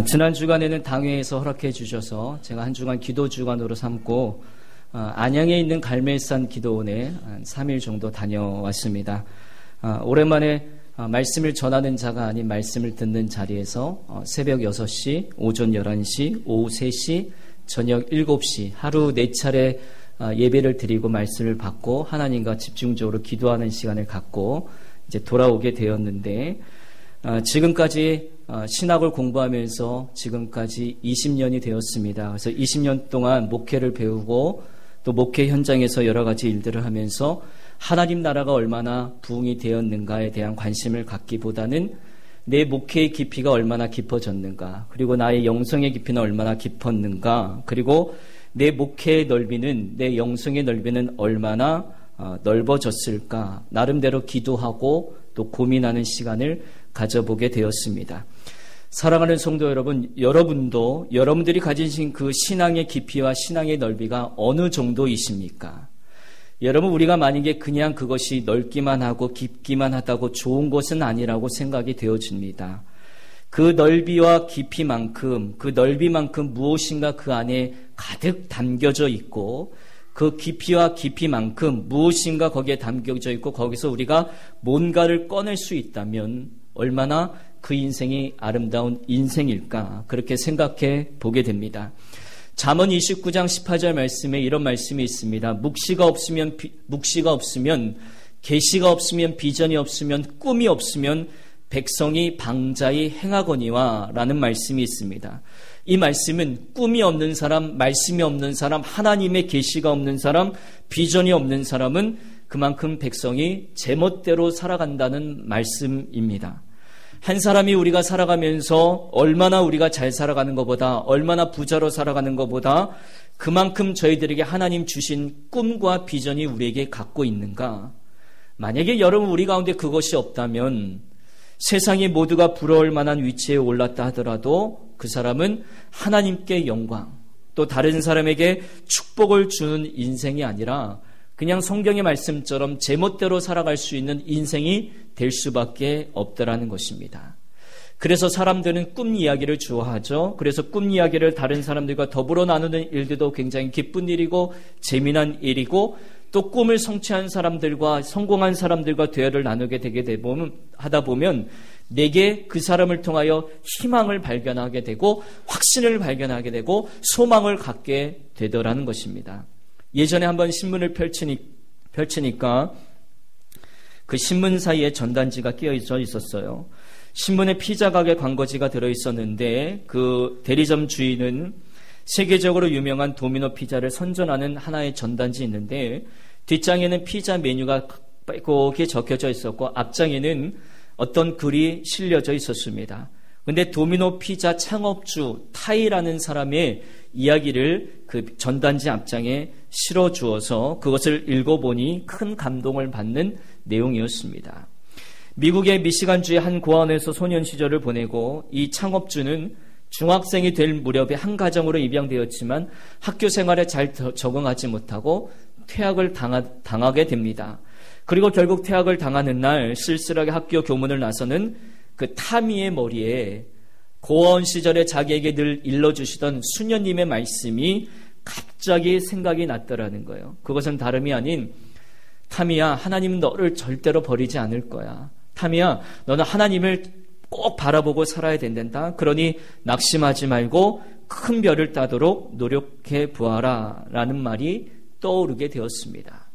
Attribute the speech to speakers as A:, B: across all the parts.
A: 지난 주간에는 당회에서 허락해 주셔서 제가 한 주간 기도 주간으로 삼고 안양에 있는 갈멜산 기도원에 한 3일 정도 다녀왔습니다. 오랜만에 말씀을 전하는 자가 아닌 말씀을 듣는 자리에서 새벽 6시, 오전 11시, 오후 3시, 저녁 7시 하루 4차례 예배를 드리고 말씀을 받고 하나님과 집중적으로 기도하는 시간을 갖고 이제 돌아오게 되었는데 지금까지 신학을 공부하면서 지금까지 20년이 되었습니다. 그래서 20년 동안 목회를 배우고 또 목회 현장에서 여러 가지 일들을 하면서 하나님 나라가 얼마나 부흥이 되었는가에 대한 관심을 갖기보다는 내 목회의 깊이가 얼마나 깊어졌는가, 그리고 나의 영성의 깊이는 얼마나 깊었는가, 그리고 내 목회의 넓이는, 내 영성의 넓이는 얼마나 넓어졌을까, 나름대로 기도하고 또 고민하는 시간을 가져보게 되었습니다. 사랑하는 성도 여러분, 여러분도 여러분들이 가지신 그 신앙의 깊이와 신앙의 넓이가 어느 정도이십니까? 여러분, 우리가 만약에 그냥 그것이 넓기만 하고 깊기만 하다고 좋은 것은 아니라고 생각이 되어집니다. 그 넓이와 깊이만큼, 그 넓이만큼 무엇인가 그 안에 가득 담겨져 있고, 그 깊이와 깊이만큼 무엇인가 거기에 담겨져 있고, 거기서 우리가 뭔가를 꺼낼 수 있다면 얼마나 그 인생이 아름다운 인생일까, 그렇게 생각해 보게 됩니다. 잠언 29장 18절 말씀에 이런 말씀이 있습니다. 묵시가 없으면 계시가 없으면 비전이 없으면 꿈이 없으면 백성이 방자히 행하거니와 라는 말씀이 있습니다. 이 말씀은 꿈이 없는 사람, 말씀이 없는 사람, 하나님의 계시가 없는 사람, 비전이 없는 사람은 그만큼 백성이 제멋대로 살아간다는 말씀입니다. 한 사람이 우리가 살아가면서 얼마나 우리가 잘 살아가는 것보다, 얼마나 부자로 살아가는 것보다 그만큼 저희들에게 하나님 주신 꿈과 비전이 우리에게 갖고 있는가? 만약에 여러분 우리 가운데 그것이 없다면 세상의 모두가 부러울 만한 위치에 올랐다 하더라도 그 사람은 하나님께 영광, 또 다른 사람에게 축복을 주는 인생이 아니라 그냥 성경의 말씀처럼 제멋대로 살아갈 수 있는 인생이 될 수밖에 없다라는 것입니다. 그래서 사람들은 꿈 이야기를 좋아하죠. 그래서 꿈 이야기를 다른 사람들과 더불어 나누는 일들도 굉장히 기쁜 일이고 재미난 일이고, 또 꿈을 성취한 사람들과 성공한 사람들과 대화를 나누게 되게 하다 보면 내게 그 사람을 통하여 희망을 발견하게 되고 확신을 발견하게 되고 소망을 갖게 되더라는 것입니다. 예전에 한번 신문을 펼치니까 그 신문 사이에 전단지가 끼어져 있었어요. 신문에 피자 가게 광고지가 들어있었는데 그 대리점 주인은 세계적으로 유명한 도미노 피자를 선전하는 하나의 전단지 있는데, 뒷장에는 피자 메뉴가 빼곡히 적혀져 있었고 앞장에는 어떤 글이 실려져 있었습니다. 근데 도미노 피자 창업주 타이라는 사람의 이야기를 그 전단지 앞장에 실어주어서 그것을 읽어보니 큰 감동을 받는 내용이었습니다. 미국의 미시간주의 한 고아원에서 소년 시절을 보내고 이 창업주는 중학생이 될 무렵에 한 가정으로 입양되었지만 학교 생활에 잘 적응하지 못하고 퇴학을 당하게 됩니다. 그리고 결국 퇴학을 당하는 날 쓸쓸하게 학교 교문을 나서는 그 타미의 머리에 고아원 시절에 자기에게 늘 일러주시던 수녀님의 말씀이 갑자기 생각이 났더라는 거예요. 그것은 다름이 아닌, 타미야, 하나님은 너를 절대로 버리지 않을 거야. 타미야, 너는 하나님을 꼭 바라보고 살아야 된단다. 그러니 낙심하지 말고 큰 별을 따도록 노력해 보아라 라는 말이 떠오르게 되었습니다.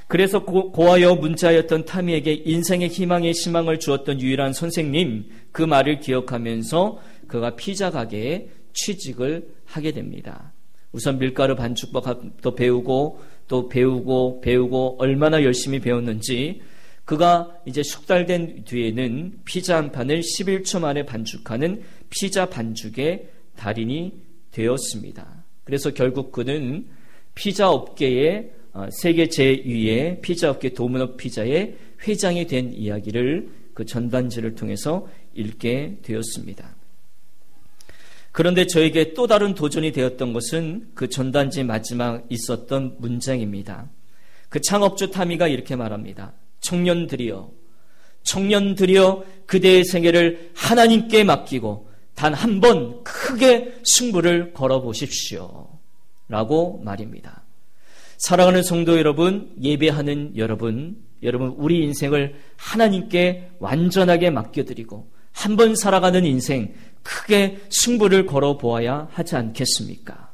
A: 그래서 고아여 문자였던 타미에게 인생의 희망의 희망을 주었던 유일한 선생님, 그 말을 기억하면서 그가 피자 가게에 취직을 하게 됩니다. 우선 밀가루 반죽법도 배우고 또 배우고 얼마나 열심히 배웠는지, 그가 이제 숙달된 뒤에는 피자 한 판을 11초 만에 반죽하는 피자 반죽의 달인이 되었습니다. 그래서 결국 그는 피자 업계의 세계 제2의 피자 업계 도미노 피자의 회장이 된 이야기를 그 전단지를 통해서 읽게 되었습니다. 그런데 저에게 또 다른 도전이 되었던 것은 그 전단지 마지막 있었던 문장입니다. 그 창업주 타미가 이렇게 말합니다. 청년들이여 그대의 생애를 하나님께 맡기고 단 한 번 크게 승부를 걸어보십시오. 라고 말입니다. 사랑하는 성도 여러분, 예배하는 여러분, 우리 인생을 하나님께 완전하게 맡겨드리고 한 번 살아가는 인생 크게 승부를 걸어보아야 하지 않겠습니까?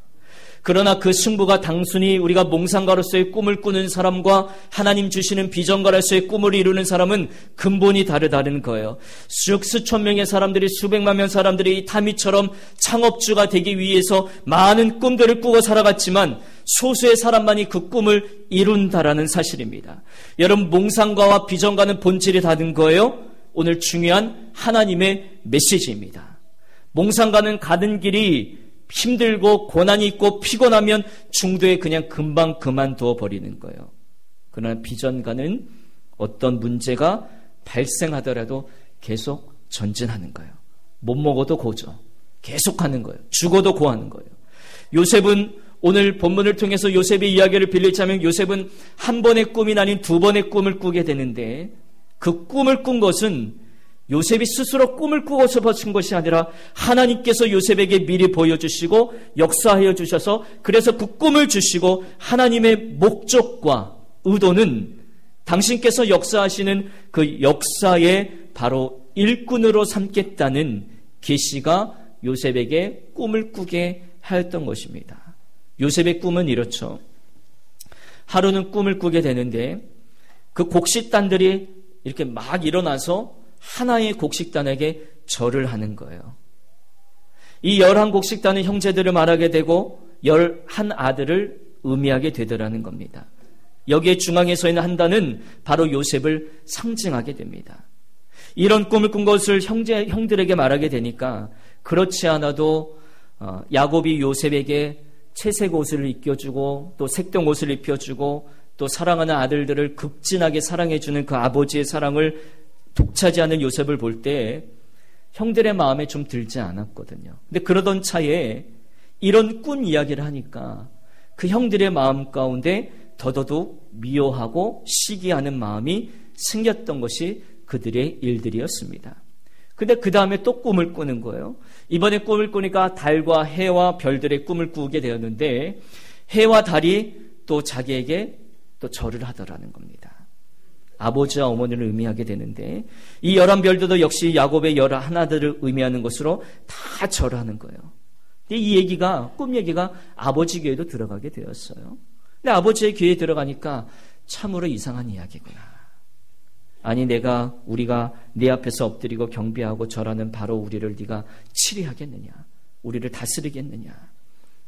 A: 그러나 그 승부가 단순히 우리가 몽상가로서의 꿈을 꾸는 사람과 하나님 주시는 비전가로서의 꿈을 이루는 사람은 근본이 다르다는 거예요. 수천 명의 사람들이, 수백만 명 사람들이 이 타미처럼 창업주가 되기 위해서 많은 꿈들을 꾸고 살아갔지만 소수의 사람만이 그 꿈을 이룬다라는 사실입니다. 여러분, 몽상가와 비전가는 본질이 다른 거예요. 오늘 중요한 하나님의 메시지입니다. 몽상가는 가는 길이 힘들고 고난이 있고 피곤하면 중도에 그냥 금방 그만두어 버리는 거예요. 그러나 비전가는 어떤 문제가 발생하더라도 계속 전진하는 거예요. 못 먹어도 고죠. 계속하는 거예요. 죽어도 고하는 거예요. 요셉은 오늘 본문을 통해서 요셉의 이야기를 빌리자면 요셉은 한 번의 꿈이 아닌 두 번의 꿈을 꾸게 되는데 그 꿈을 꾼 것은 요셉이 스스로 꿈을 꾸고서 버친 것이 아니라 하나님께서 요셉에게 미리 보여주시고 역사하여 주셔서 그래서 그 꿈을 주시고 하나님의 목적과 의도는 당신께서 역사하시는 그 역사의 바로 일꾼으로 삼겠다는 계시가 요셉에게 꿈을 꾸게 하였던 것입니다. 요셉의 꿈은 이렇죠. 하루는 꿈을 꾸게 되는데 그 곡식단들이 이렇게 막 일어나서 하나의 곡식단에게 절을 하는 거예요. 이 11곡식단은 형제들을 말하게 되고 11아들을 의미하게 되더라는 겁니다. 여기에 중앙에 서 있는 한 단은 바로 요셉을 상징하게 됩니다. 이런 꿈을 꾼 것을 형들에게 말하게 되니까 그렇지 않아도 야곱이 요셉에게 채색 옷을 입혀주고 또 색동 옷을 입혀주고 또 사랑하는 아들들을 극진하게 사랑해주는 그 아버지의 사랑을 독차지하는 요셉을 볼 때 형들의 마음에 좀 들지 않았거든요. 근데 그러던 차에 이런 꾼 이야기를 하니까 그 형들의 마음 가운데 더더욱 미워하고 시기하는 마음이 생겼던 것이 그들의 일들이었습니다. 근데 그 다음에 또 꿈을 꾸는 거예요. 이번에 꿈을 꾸니까 달과 해와 별들의 꿈을 꾸게 되었는데 해와 달이 또 자기에게 또 절을 하더라는 겁니다. 아버지와 어머니를 의미하게 되는데 이 11별들도 역시 야곱의 11아들을 의미하는 것으로 다 절하는 거예요. 근데 이 얘기가, 꿈 얘기가 아버지 귀에도 들어가게 되었어요. 근데 아버지의 귀에 들어가니까 참으로 이상한 이야기구나. 아니 우리가 네 앞에서 엎드리고 경배하고 절하는 바로 우리를 네가 치리하겠느냐, 우리를 다스리겠느냐.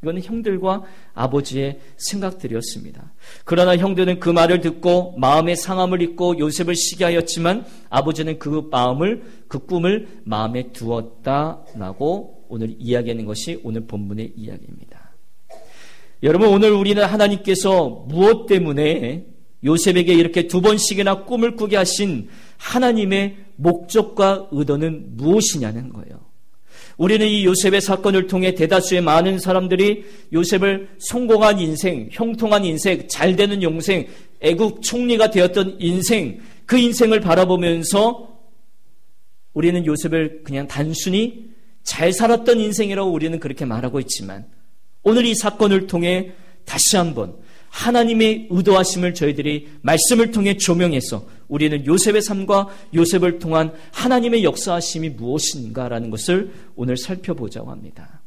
A: 이거는 형들과 아버지의 생각들이었습니다. 그러나 형들은 그 말을 듣고 마음의 상함을 입고 요셉을 시기하였지만 아버지는 그 꿈을 마음에 두었다라고 오늘 이야기하는 것이 오늘 본문의 이야기입니다. 여러분, 오늘 우리는 하나님께서 무엇 때문에 요셉에게 이렇게 두 번씩이나 꿈을 꾸게 하신 하나님의 목적과 의도는 무엇이냐는 거예요. 우리는 이 요셉의 사건을 통해 대다수의 많은 사람들이 요셉을 성공한 인생, 형통한 인생, 잘되는 영생, 애국 총리가 되었던 인생, 그 인생을 바라보면서 우리는 요셉을 그냥 단순히 잘 살았던 인생이라고 우리는 그렇게 말하고 있지만 오늘 이 사건을 통해 다시 한번 하나님의 의도하심을 저희들이 말씀을 통해 조명해서 우리는 요셉의 삶과 요셉을 통한 하나님의 역사하심이 무엇인가라는 것을 오늘 살펴보자고 합니다.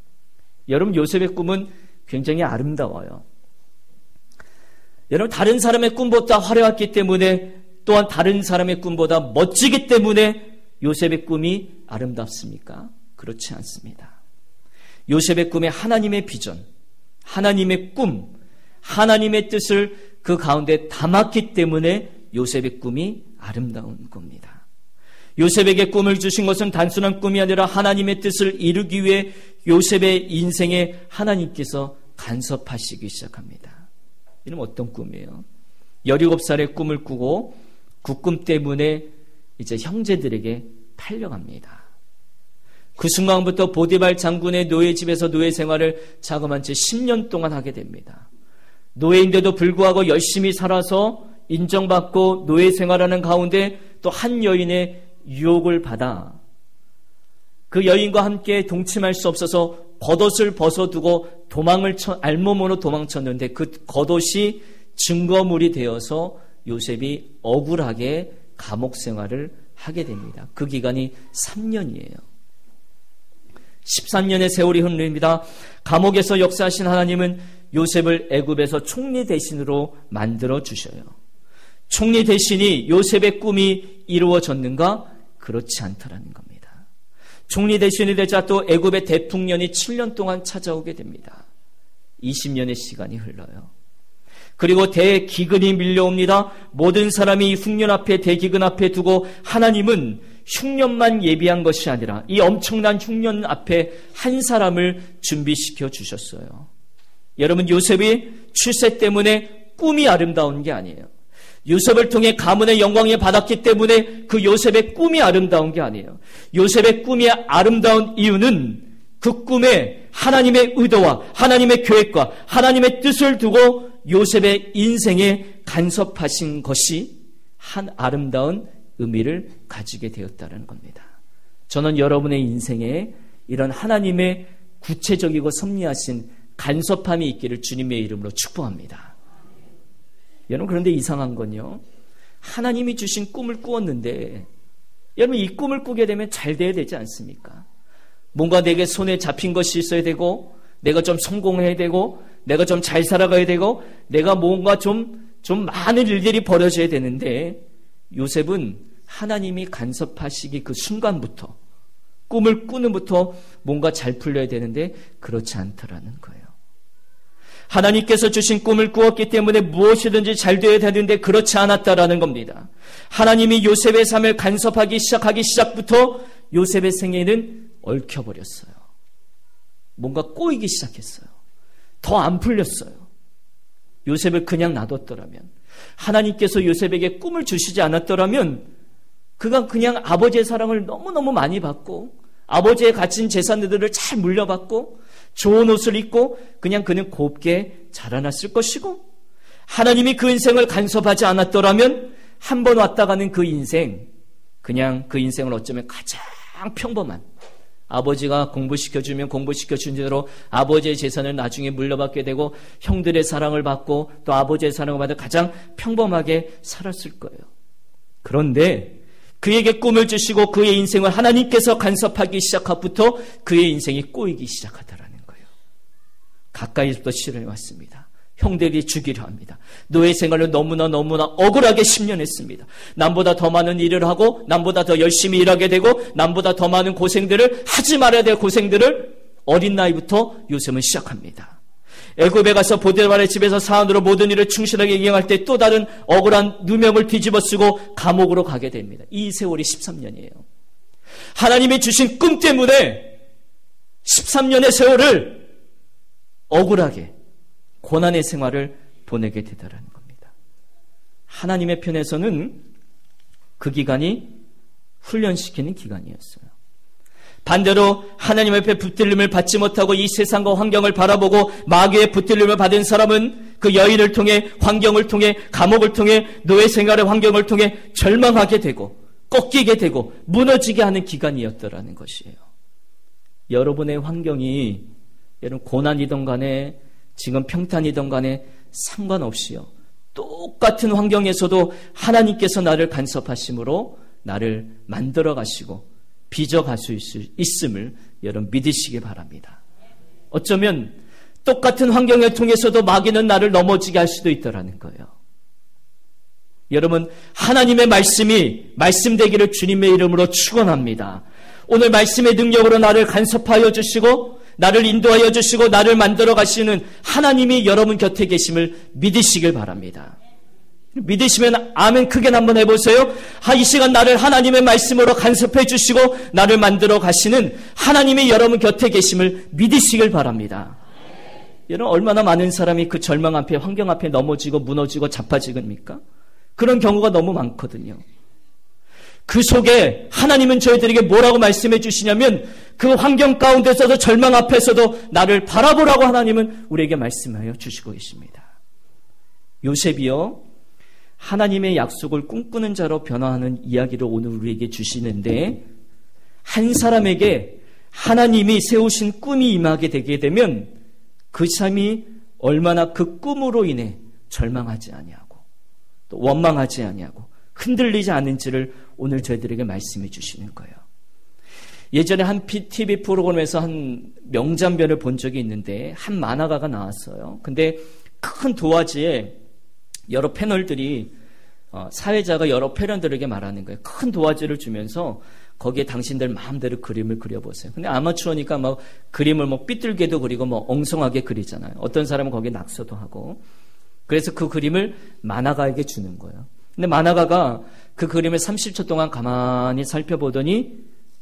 A: 여러분, 요셉의 꿈은 굉장히 아름다워요. 여러분, 다른 사람의 꿈보다 화려했기 때문에 또한 다른 사람의 꿈보다 멋지기 때문에 요셉의 꿈이 아름답습니까? 그렇지 않습니다. 요셉의 꿈에 하나님의 비전, 하나님의 꿈, 하나님의 뜻을 그 가운데 담았기 때문에 요셉의 꿈이 아름다운 겁니다. 요셉에게 꿈을 주신 것은 단순한 꿈이 아니라 하나님의 뜻을 이루기 위해 요셉의 인생에 하나님께서 간섭하시기 시작합니다. 이는 어떤 꿈이에요? 17살의 꿈을 꾸고 그 꿈 때문에 이제 형제들에게 팔려갑니다. 그 순간부터 보디발 장군의 노예 집에서 노예 생활을 자그마치 10년 동안 하게 됩니다. 노예인데도 불구하고 열심히 살아서 인정받고 노예 생활하는 가운데 또 한 여인의 유혹을 받아 그 여인과 함께 동침할 수 없어서 겉옷을 벗어두고 알몸으로 도망쳤는데 그 겉옷이 증거물이 되어서 요셉이 억울하게 감옥 생활을 하게 됩니다. 그 기간이 3년이에요. 13년의 세월이 흐릅니다. 감옥에서 역사하신 하나님은 요셉을 애굽에서 총리 대신으로 만들어 주셔요. 총리 대신이 요셉의 꿈이 이루어졌는가? 그렇지 않다라는 겁니다. 총리 대신이 되자 또 애굽의 대풍년이 7년 동안 찾아오게 됩니다. 20년의 시간이 흘러요. 그리고 대기근이 밀려옵니다. 모든 사람이 흉년 앞에 대기근 앞에 두고 하나님은 흉년만 예비한 것이 아니라 이 엄청난 흉년 앞에 한 사람을 준비시켜 주셨어요. 여러분, 요셉이 출세 때문에 꿈이 아름다운 게 아니에요. 요셉을 통해 가문의 영광을 받았기 때문에 그 요셉의 꿈이 아름다운 게 아니에요. 요셉의 꿈이 아름다운 이유는 그 꿈에 하나님의 의도와 하나님의 계획과 하나님의 뜻을 두고 요셉의 인생에 간섭하신 것이 한 아름다운 의미를 가지게 되었다는 겁니다. 저는 여러분의 인생에 이런 하나님의 구체적이고 섭리하신 간섭함이 있기를 주님의 이름으로 축복합니다. 여러분, 그런데 이상한 건요, 하나님이 주신 꿈을 꾸었는데 여러분, 이 꿈을 꾸게 되면 잘 돼야 되지 않습니까? 뭔가 내게 손에 잡힌 것이 있어야 되고, 내가 좀 성공해야 되고, 내가 좀 잘 살아가야 되고, 내가 뭔가 좀 많은 일들이 벌어져야 되는데, 요셉은 하나님이 간섭하시기 그 순간부터, 꿈을 꾸는부터 뭔가 잘 풀려야 되는데 그렇지 않더라는 거예요. 하나님께서 주신 꿈을 꾸었기 때문에 무엇이든지 잘 되어야 되는데 그렇지 않았다라는 겁니다. 하나님이 요셉의 삶을 간섭하기 시작하기 시작부터 요셉의 생애는 얽혀버렸어요. 뭔가 꼬이기 시작했어요. 더 안 풀렸어요. 요셉을 그냥 놔뒀더라면, 하나님께서 요셉에게 꿈을 주시지 않았더라면 그가 그냥 아버지의 사랑을 너무너무 많이 받고 아버지의 가진 재산들을 잘 물려받고 좋은 옷을 입고 그냥 그는 곱게 자라났을 것이고, 하나님이 그 인생을 간섭하지 않았더라면 한 번 왔다 가는 그 인생, 그냥 그 인생을 어쩌면 가장 평범한, 아버지가 공부시켜주면 공부시켜준 대로 아버지의 재산을 나중에 물려받게 되고 형들의 사랑을 받고 또 아버지의 사랑을 받아 가장 평범하게 살았을 거예요. 그런데 그에게 꿈을 주시고 그의 인생을 하나님께서 간섭하기 시작하부터 그의 인생이 꼬이기 시작하더라는 거예요. 가까이부터 시련이 왔습니다. 형들이 죽이려 합니다. 노예 생활을 너무나 억울하게 10년 했습니다. 남보다 더 많은 일을 하고 남보다 더 열심히 일하게 되고 남보다 더 많은 고생들을 하지 말아야 될 고생들을 어린 나이부터 요셉은 시작합니다. 애굽에 가서 보디발의 집에서 사원으로 모든 일을 충실하게 이행할 때 또 다른 억울한 누명을 뒤집어 쓰고 감옥으로 가게 됩니다. 이 세월이 13년이에요. 하나님이 주신 꿈 때문에 13년의 세월을 억울하게 고난의 생활을 보내게 되더라는 겁니다. 하나님의 편에서는 그 기간이 훈련시키는 기간이었어요. 반대로 하나님 앞에 붙들림을 받지 못하고 이 세상과 환경을 바라보고 마귀의 붙들림을 받은 사람은 그 여인을 통해, 환경을 통해, 감옥을 통해, 노예 생활의 환경을 통해 절망하게 되고 꺾이게 되고 무너지게 하는 기간이었더라는 것이에요. 여러분의 환경이 여러분 고난이든 간에 지금 평탄이든 간에 상관없이요, 똑같은 환경에서도 하나님께서 나를 간섭하심으로 나를 만들어 가시고 빚어갈 수 있음을 여러분 믿으시기 바랍니다. 어쩌면 똑같은 환경을 통해서도 마귀는 나를 넘어지게 할 수도 있다라는 거예요. 여러분, 하나님의 말씀이 말씀되기를 주님의 이름으로 축원합니다. 오늘 말씀의 능력으로 나를 간섭하여 주시고 나를 인도하여 주시고 나를 만들어 가시는 하나님이 여러분 곁에 계심을 믿으시길 바랍니다. 믿으시면 아멘 크게 한번 해보세요. 이 시간 나를 하나님의 말씀으로 간섭해 주시고 나를 만들어 가시는 하나님이 여러분 곁에 계심을 믿으시길 바랍니다. 여러분, 얼마나 많은 사람이 그 절망 앞에, 환경 앞에 넘어지고 무너지고 자빠지겁니까? 그런 경우가 너무 많거든요. 그 속에 하나님은 저희들에게 뭐라고 말씀해 주시냐면 그 환경 가운데서도 절망 앞에서도 나를 바라보라고 하나님은 우리에게 말씀하여 주시고 계십니다. 요셉이요, 하나님의 약속을 꿈꾸는 자로 변화하는 이야기를 오늘 우리에게 주시는데 한 사람에게 하나님이 세우신 꿈이 임하게 되게 되면 그 삶이 얼마나 그 꿈으로 인해 절망하지 아니하고 또 원망하지 아니하고 흔들리지 않는지를 오늘 저희들에게 말씀해 주시는 거예요. 예전에 한 TV 프로그램에서 한 명장면을 본 적이 있는데 한 만화가가 나왔어요. 근데 큰 도화지에 여러 패널들이 사회자가 여러 패널들에게 말하는 거예요. 큰 도화지를 주면서 거기에 당신들 마음대로 그림을 그려보세요. 근데 아마추어니까 막 그림을 뭐 삐뚤게도 그리고 뭐 엉성하게 그리잖아요. 어떤 사람은 거기에 낙서도 하고. 그래서 그 그림을 만화가에게 주는 거예요. 근데 만화가가 그 그림을 30초 동안 가만히 살펴보더니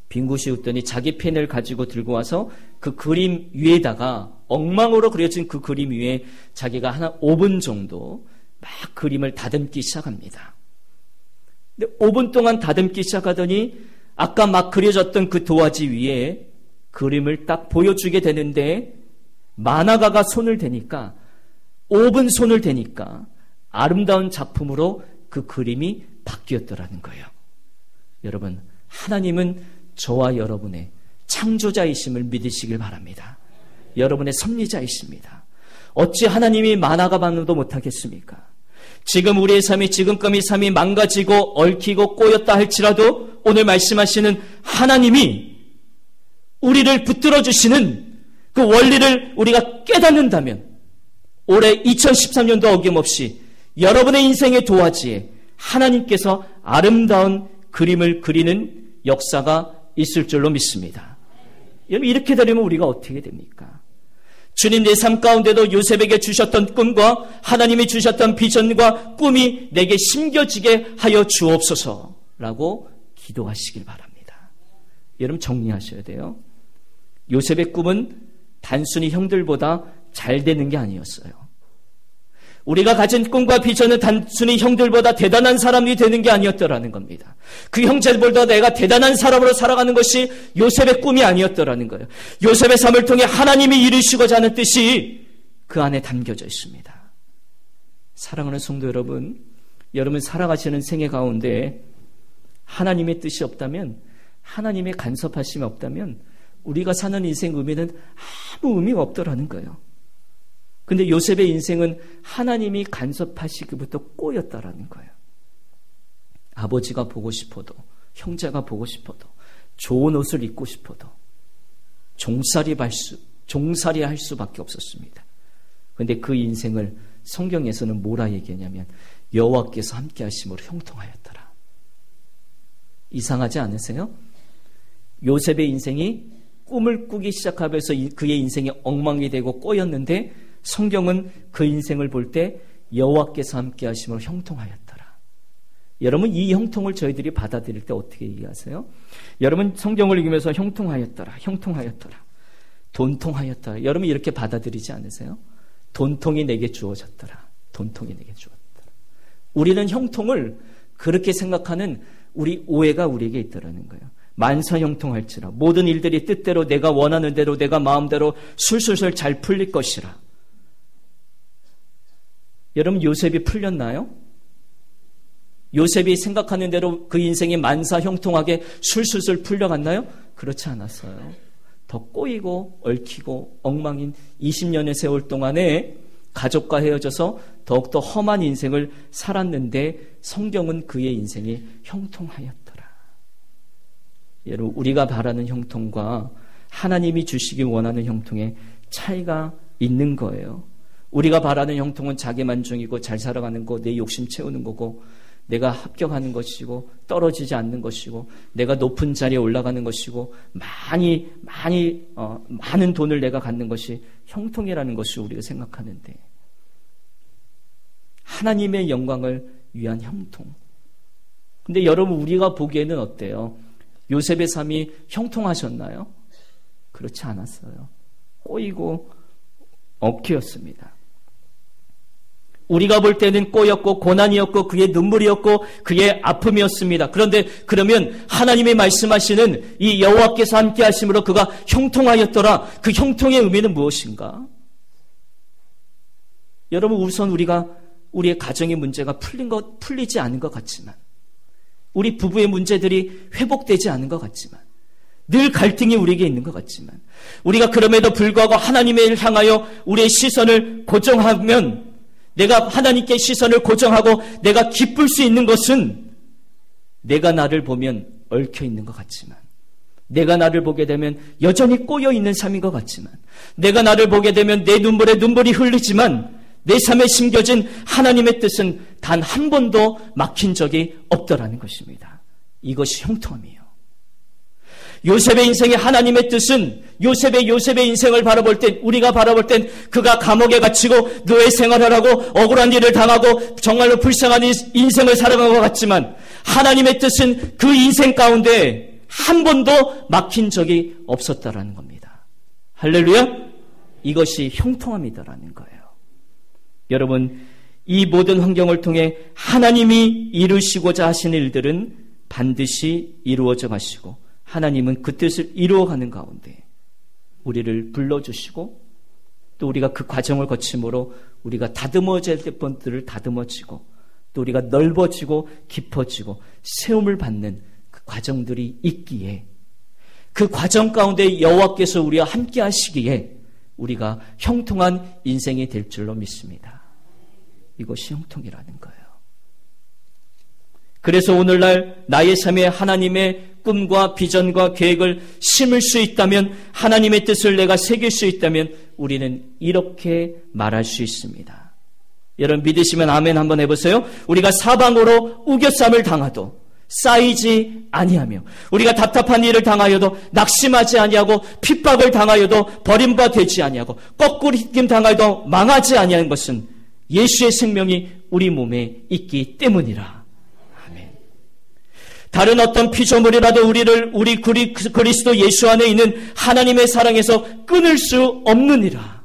A: 빙긋이 웃더니 자기 펜을 가지고 들고 와서 그 그림 위에다가 엉망으로 그려진 그 그림 위에 자기가 한 5분 정도 막 그림을 다듬기 시작합니다. 근데 5분 동안 다듬기 시작하더니 아까 막 그려졌던 그 도화지 위에 그림을 딱 보여주게 되는데 만화가가 손을 대니까 5분 손을 대니까 아름다운 작품으로 그 그림이 바뀌었더라는 거예요. 여러분, 하나님은 저와 여러분의 창조자이심을 믿으시길 바랍니다. 여러분의 섭리자이십니다. 어찌 하나님이 만화가 반응도 못하겠습니까? 지금 우리의 삶이 지금까지 삶이 망가지고 얽히고 꼬였다 할지라도 오늘 말씀하시는 하나님이 우리를 붙들어 주시는 그 원리를 우리가 깨닫는다면 올해 2013년도 어김없이 여러분의 인생의 도화지에 하나님께서 아름다운 그림을 그리는 역사가 있을 줄로 믿습니다. 여러분, 이렇게 되려면 우리가 어떻게 됩니까? 주님, 내 삶 가운데도 요셉에게 주셨던 꿈과 하나님이 주셨던 비전과 꿈이 내게 심겨지게 하여 주옵소서라고 기도하시길 바랍니다. 여러분, 정리하셔야 돼요. 요셉의 꿈은 단순히 형들보다 잘 되는 게 아니었어요. 우리가 가진 꿈과 비전은 단순히 형들보다 대단한 사람이 되는 게 아니었더라는 겁니다. 그 형제들보다 내가 대단한 사람으로 살아가는 것이 요셉의 꿈이 아니었더라는 거예요. 요셉의 삶을 통해 하나님이 이루시고자 하는 뜻이 그 안에 담겨져 있습니다. 사랑하는 성도 여러분, 여러분 살아가시는 생애 가운데 하나님의 뜻이 없다면, 하나님의 간섭하심이 없다면 우리가 사는 인생 의미는 아무 의미가 없더라는 거예요. 근데 요셉의 인생은 하나님이 간섭하시기부터 꼬였다라는 거예요. 아버지가 보고 싶어도, 형제가 보고 싶어도, 좋은 옷을 입고 싶어도 종살이 할 수밖에 없었습니다. 그런데 그 인생을 성경에서는 뭐라 얘기하냐면 여호와께서 함께 하심으로 형통하였더라. 이상하지 않으세요? 요셉의 인생이 꿈을 꾸기 시작하면서 그의 인생이 엉망이 되고 꼬였는데 성경은 그 인생을 볼 때 여호와께서 함께 하심으로 형통하였더라. 여러분, 이 형통을 저희들이 받아들일 때 어떻게 이해하세요? 여러분, 성경을 읽으면서 형통하였더라, 형통하였더라, 돈통하였더라. 여러분 이렇게 받아들이지 않으세요? 돈통이 내게 주어졌더라, 돈통이 내게 주어졌더라. 우리는 형통을 그렇게 생각하는 우리 오해가 우리에게 있더라는 거예요. 만사 형통할지라, 모든 일들이 뜻대로 내가 원하는 대로 내가 마음대로 술술술 잘 풀릴 것이라. 여러분, 요셉이 풀렸나요? 요셉이 생각하는 대로 그 인생이 만사 형통하게 술술술 풀려갔나요? 그렇지 않았어요. 더 꼬이고 얽히고 엉망인 20년의 세월 동안에 가족과 헤어져서 더욱더 험한 인생을 살았는데 성경은 그의 인생이 형통하였더라. 여러분, 우리가 바라는 형통과 하나님이 주시기 원하는 형통에 차이가 있는 거예요. 우리가 바라는 형통은 자기 만족이고 잘 살아가는 거, 내 욕심 채우는 거고, 내가 합격하는 것이고 떨어지지 않는 것이고, 내가 높은 자리에 올라가는 것이고, 많은 돈을 내가 갖는 것이 형통이라는 것을 우리가 생각하는데, 하나님의 영광을 위한 형통. 근데 여러분, 우리가 보기에는 어때요? 요셉의 삶이 형통하셨나요? 그렇지 않았어요. 꼬이고 얽히었습니다. 우리가 볼 때는 꼬였고 고난이었고 그의 눈물이었고 그의 아픔이었습니다. 그런데 그러면 하나님이 말씀하시는 이 여호와께서 함께 하심으로 그가 형통하였더라. 그 형통의 의미는 무엇인가? 여러분, 우선 우리의 가정의 문제가 풀리지 않은 것 같지만, 우리 부부의 문제들이 회복되지 않은 것 같지만, 늘 갈등이 우리에게 있는 것 같지만 우리가 그럼에도 불구하고 하나님을 향하여 우리의 시선을 고정하면 내가 하나님께 시선을 고정하고 내가 기쁠 수 있는 것은 내가 나를 보면 얽혀 있는 것 같지만 내가 나를 보게 되면 여전히 꼬여 있는 삶인 것 같지만 내가 나를 보게 되면 내 눈물에 눈물이 흘리지만 내 삶에 심겨진 하나님의 뜻은 단 한 번도 막힌 적이 없더라는 것입니다. 이것이 형통함이에요. 요셉의 인생의 하나님의 뜻은 요셉의 인생을 바라볼 땐 우리가 바라볼 땐 그가 감옥에 갇히고 노예 생활을 하고 억울한 일을 당하고 정말로 불쌍한 인생을 살아간 것 같지만 하나님의 뜻은 그 인생 가운데 한 번도 막힌 적이 없었다라는 겁니다. 할렐루야! 이것이 형통함이다라는 거예요. 여러분, 이 모든 환경을 통해 하나님이 이루시고자 하시는 일들은 반드시 이루어져 가시고 하나님은 그 뜻을 이루어가는 가운데 우리를 불러주시고 또 우리가 그 과정을 거침으로 우리가 다듬어져야 될 것들을 다듬어지고 또 우리가 넓어지고 깊어지고 세움을 받는 그 과정들이 있기에 그 과정 가운데 여호와께서 우리와 함께 하시기에 우리가 형통한 인생이 될 줄로 믿습니다. 이것이 형통이라는 거예요. 그래서 오늘날 나의 삶에 하나님의 꿈과 비전과 계획을 심을 수 있다면 하나님의 뜻을 내가 새길 수 있다면 우리는 이렇게 말할 수 있습니다. 여러분 믿으시면 아멘 한번 해보세요. 우리가 사방으로 우겨쌈을 당하도 쌓이지 아니하며 우리가 답답한 일을 당하여도 낙심하지 아니하고 핍박을 당하여도 버림바 되지 아니하고 거꾸로 휘김 당하여도 망하지 아니하는 것은 예수의 생명이 우리 몸에 있기 때문이라. 아멘. 다른 어떤 피조물이라도 우리 그리스도 예수 안에 있는 하나님의 사랑에서 끊을 수 없느니라.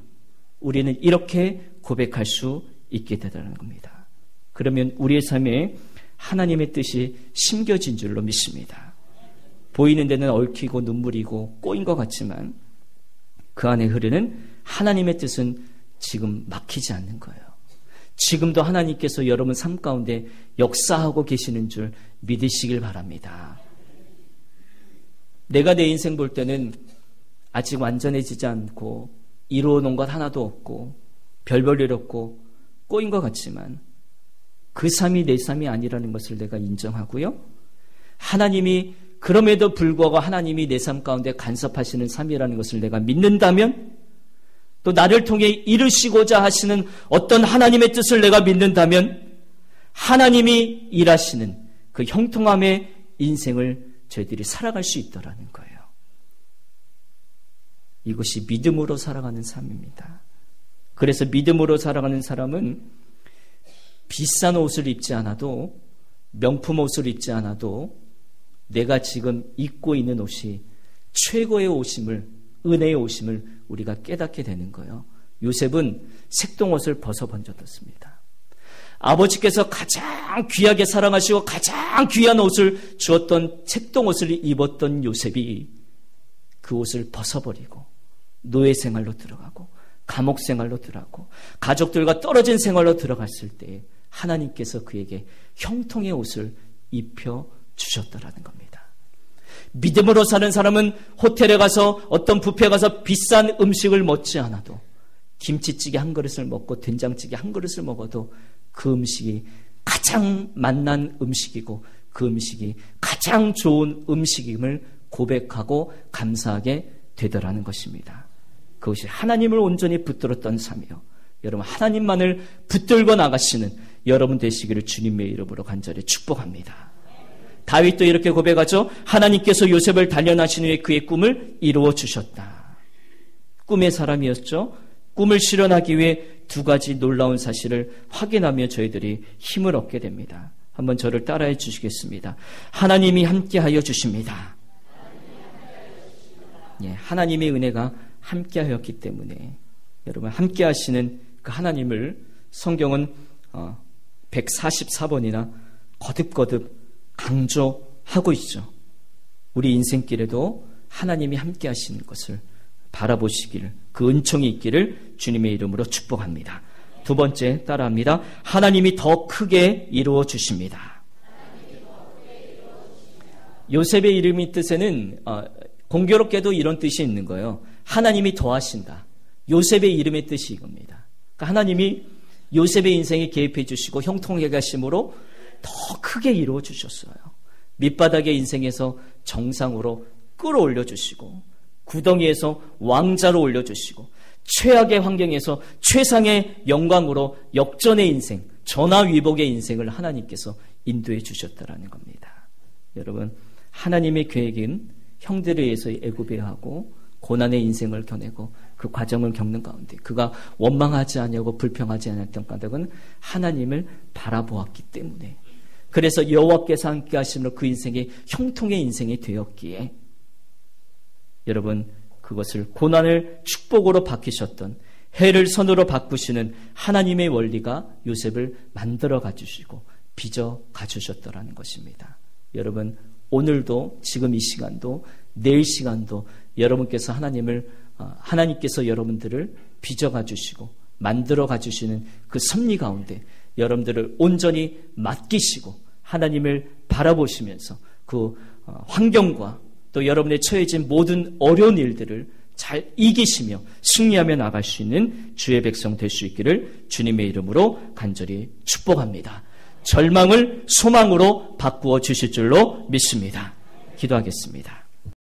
A: 우리는 이렇게 고백할 수 있게 되다는 겁니다. 그러면 우리의 삶에 하나님의 뜻이 심겨진 줄로 믿습니다. 보이는 데는 얽히고 눈물이고 꼬인 것 같지만 그 안에 흐르는 하나님의 뜻은 지금 막히지 않는 거예요. 지금도 하나님께서 여러분 삶 가운데 역사하고 계시는 줄 믿으시길 바랍니다. 내가 내 인생 볼 때는 아직 완전해지지 않고 이루어놓은 것 하나도 없고 별볼일 없고 꼬인 것 같지만 그 삶이 내 삶이 아니라는 것을 내가 인정하고요. 하나님이 그럼에도 불구하고 하나님이 내 삶 가운데 간섭하시는 삶이라는 것을 내가 믿는다면 또 나를 통해 이루시고자 하시는 어떤 하나님의 뜻을 내가 믿는다면 하나님이 일하시는 그 형통함의 인생을 저희들이 살아갈 수 있다라는 거예요. 이것이 믿음으로 살아가는 삶입니다. 그래서 믿음으로 살아가는 사람은 비싼 옷을 입지 않아도 명품 옷을 입지 않아도 내가 지금 입고 있는 옷이 최고의 옷임을 은혜의 옷임을 우리가 깨닫게 되는 거예요. 요셉은 색동옷을 벗어 번졌습니다. 아버지께서 가장 귀하게 사랑하시고 가장 귀한 옷을 주었던 색동옷을 입었던 요셉이 그 옷을 벗어버리고 노예 생활로 들어가고 감옥 생활로 들어가고 가족들과 떨어진 생활로 들어갔을 때 하나님께서 그에게 형통의 옷을 입혀 주셨다라는 겁니다. 믿음으로 사는 사람은 호텔에 가서 어떤 뷔페에 가서 비싼 음식을 먹지 않아도 김치찌개 한 그릇을 먹고 된장찌개 한 그릇을 먹어도 그 음식이 가장 맛난 음식이고 그 음식이 가장 좋은 음식임을 고백하고 감사하게 되더라는 것입니다. 그것이 하나님을 온전히 붙들었던 삶이요. 여러분 하나님만을 붙들고 나가시는 여러분 되시기를 주님의 이름으로 간절히 축복합니다. 다윗도 이렇게 고백하죠. 하나님께서 요셉을 단련하신 후에 그의 꿈을 이루어 주셨다. 꿈의 사람이었죠. 꿈을 실현하기 위해 두 가지 놀라운 사실을 확인하며 저희들이 힘을 얻게 됩니다. 한번 저를 따라해 주시겠습니다. 하나님이 함께하여 주십니다. 예, 하나님의 은혜가 함께하였기 때문에 여러분 함께하시는 그 하나님을 성경은 144번이나 거듭거듭 강조하고 있죠. 우리 인생길에도 하나님이 함께 하시는 것을 바라보시기를 그 은총이 있기를 주님의 이름으로 축복합니다. 두 번째 따라합니다. 하나님이 더 크게 이루어 주십니다. 요셉의 이름의 뜻에는 공교롭게도 이런 뜻이 있는 거예요. 하나님이 더하신다. 요셉의 이름의 뜻이 이겁니다. 그러니까 하나님이 요셉의 인생에 개입해 주시고 형통해 가심으로 더 크게 이루어 주셨어요. 밑바닥의 인생에서 정상으로 끌어올려 주시고 구덩이에서 왕자로 올려주시고 최악의 환경에서 최상의 영광으로 역전의 인생, 전화위복의 인생을 하나님께서 인도해 주셨다라는 겁니다. 여러분, 하나님의 계획은 형들에 의해서 애굽에 하고 고난의 인생을 겨내고 그 과정을 겪는 가운데 그가 원망하지 않냐고 불평하지 않았던 까닭은 하나님을 바라보았기 때문에, 그래서 여호와께서 함께 하심으로 그 인생이 형통의 인생이 되었기에 여러분, 그것을 고난을 축복으로 바뀌셨던, 해를 선으로 바꾸시는 하나님의 원리가 요셉을 만들어 가주시고 빚어 가주셨더라는 것입니다. 여러분, 오늘도 지금 이 시간도 내일 시간도 여러분께서 하나님께서 여러분들을 빚어 가주시고 만들어 가주시는 그 섭리 가운데 여러분들을 온전히 맡기시고 하나님을 바라보시면서 그 환경과 또 여러분의 처해진 모든 어려운 일들을 잘 이기시며 승리하며 나갈 수 있는 주의 백성 될 수 있기를 주님의 이름으로 간절히 축복합니다. 절망을 소망으로 바꾸어 주실 줄로 믿습니다. 기도하겠습니다.